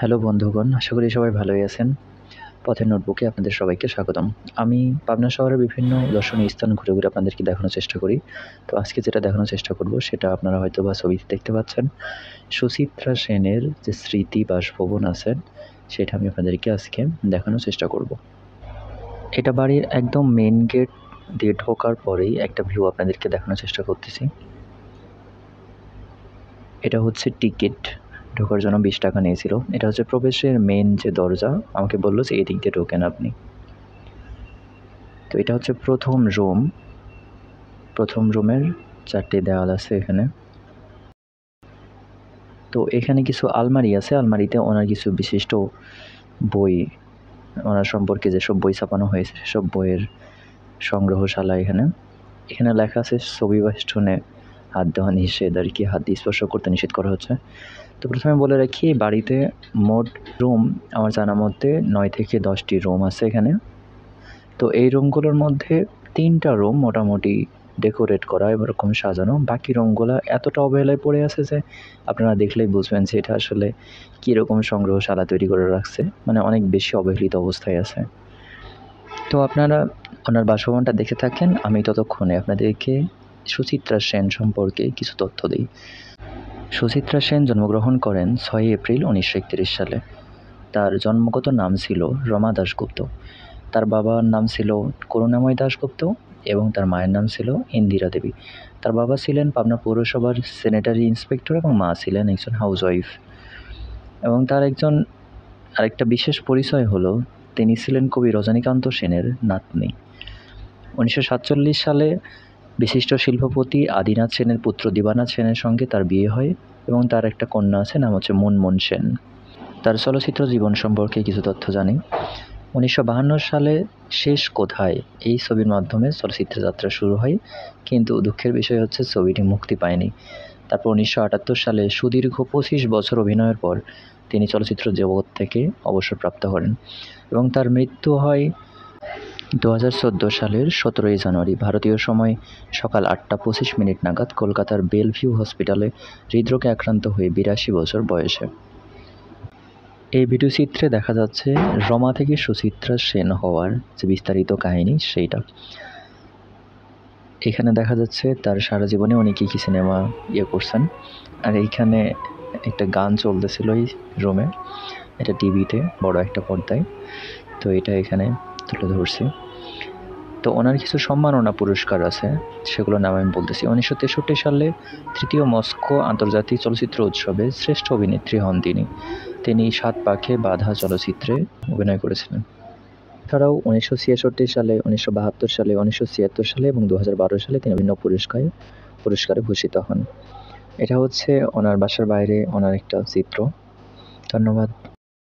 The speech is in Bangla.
হ্যালো বন্ধুগণ, আশা করি সবাই ভালোই আছেন। পথের নোটবুকে আপনাদের সবাইকে স্বাগতম। আমি পাবনা শহরের বিভিন্ন দর্শনীয় স্থান ঘুরে, ঘুরে আপনাদেরকে দেখানোর চেষ্টা করি। তো আজকে যেটা দেখানোর চেষ্টা করব সেটা আপনারা হয়তোবা ছবিতে দেখতে পাচ্ছেন। সুচিত্রা সেনের যে স্মৃতি বাসভবন আছে, সেটা আমি আপনাদেরকে আজকে দেখানোর চেষ্টা করব। এটা বাড়ির একদম মেইন গেট দিয়ে ঢোকার পরেই একটা ভিউ আপনাদেরকে দেখানোর চেষ্টা করতেছি। এটা হচ্ছে টিকিট। ঢোকার জন্য 20 টাকা নিয়েছিল। এটা হচ্ছে প্রবেশের মেইন যে দরজা। আমাকে বলল যে এই দিক দিয়ে ঢোকেন আপনি। তো এটা হচ্ছে প্রথম রুম। প্রথম রুমের 4টি দেওয়াল আছে এখানে। তো এখানে কিছু আলমারি আছে। আলমারিতে ওনার কিছু বিশিষ্ট বই, ওনার সম্পর্কে যেসব বই ছাপানো হয়েছে সেসব বইয়ের সংগ্রহশালা এখানে। এখানে লেখা আছে ছবি বেষ্টনে হাত দেওয়া নিষেধ, আর কি হাত দিয়ে স্পর্শ করতে নিষেধ করা হচ্ছে। তো প্রথমে বলে রাখি, বাড়িতে মোট রুম আমার জানা মতে 9 থেকে 10টি রুম আছে এখানে। তো এই রুমগুলোর মধ্যে 3টা রুম মোটামুটি ডেকোরেট করা এরকম সাজানো। বাকি রুমগুলো এতটা অবহেলায় পড়ে আছে যে আপনারা দেখলেই বুঝবেন যে এটা আসলে কীরকম সংগ্রহশালা তৈরি করে রাখছে, মানে অনেক বেশি অবহেলিত অবস্থায় আছে। তো আপনারা ওনার বাসভবনটা দেখে থাকেন, আমি ততক্ষণে আপনাদেরকে সুচিত্রা সেন সম্পর্কে কিছু তথ্য দিই। সুচিত্রা সেন জন্মগ্রহণ করেন 6 এপ্রিল 1931 সালে। তার জন্মগত নাম ছিল রমা দাশগুপ্ত। তার বাবার নাম ছিল করুণাময় দাশগুপ্ত এবং তার মায়ের নাম ছিল ইন্দিরা দেবী। তার বাবা ছিলেন পাবনা পৌরসভার স্যানিটারি ইন্সপেক্টর এবং মা ছিলেন একজন হাউসওয়াইফ। এবং তার আরেকটা বিশেষ পরিচয় হলো তিনি ছিলেন কবি রজনীকান্ত সেনের নাতনি। 1947 সালে বিশিষ্ট শিল্পপতি আদিনাথ সেনের পুত্র দিবানাথ সেনের সঙ্গে তার বিয়ে হয় এবং তার একটা কন্যা আছে, নাম হচ্ছে মুনমুন সেন। তার চলচ্চিত্র জীবন সম্পর্কে কিছু তথ্য জানি। 1952 সালে শেষ কোথায় এই ছবির মাধ্যমে চলচ্চিত্র যাত্রা শুরু হয়, কিন্তু দুঃখের বিষয় হচ্ছে ছবিটি মুক্তি পায়নি। তারপর 1978 সালে সুদীর্ঘ 25 বছর অভিনয়ের পর তিনি চলচ্চিত্র জগৎ থেকে অবসরপ্রাপ্ত করেন এবং তার মৃত্যু হয় 2014 সালের 17 জানুয়ারি ভারতীয় সময় সকাল 8:25 নাগাদ কলকাতার বেলভিউ হসপিটালে হৃদরোগে আক্রান্ত হয়ে 82 বছর বয়সে। এই ভিডিও চিত্রে দেখা যাচ্ছে রমা থেকে সুচিত্রা সেন হওয়ার যে বিস্তারিত কাহিনী সেইটা। এখানে দেখা যাচ্ছে তার সারা জীবনে উনি কী সিনেমা করছেন। আর এইখানে একটা গান চলতেছিল এই রুমে, এটা টিভিতে বড় একটা পর্দায়। তো এটা এখানে তুলে ধরছি। তো ওনার কিছু সম্মাননা পুরস্কার আছে, সেগুলোর নাম আমি বলতেছি। 1963 সালে 3য় মস্কো আন্তর্জাতিক চলচ্চিত্র উৎসবে শ্রেষ্ঠ অভিনেত্রী হন তিনি 7 পাখে বাঁধা চলচ্চিত্রে অভিনয় করেছিলেন। এছাড়াও 1966 সালে, 1972 সালে, 1976 সালে এবং 2012 সালে তিনি বিভিন্ন পুরস্কারে ভূষিত হন। এটা হচ্ছে ওনার বাসার বাইরে ওনার একটা চিত্র। ধন্যবাদ।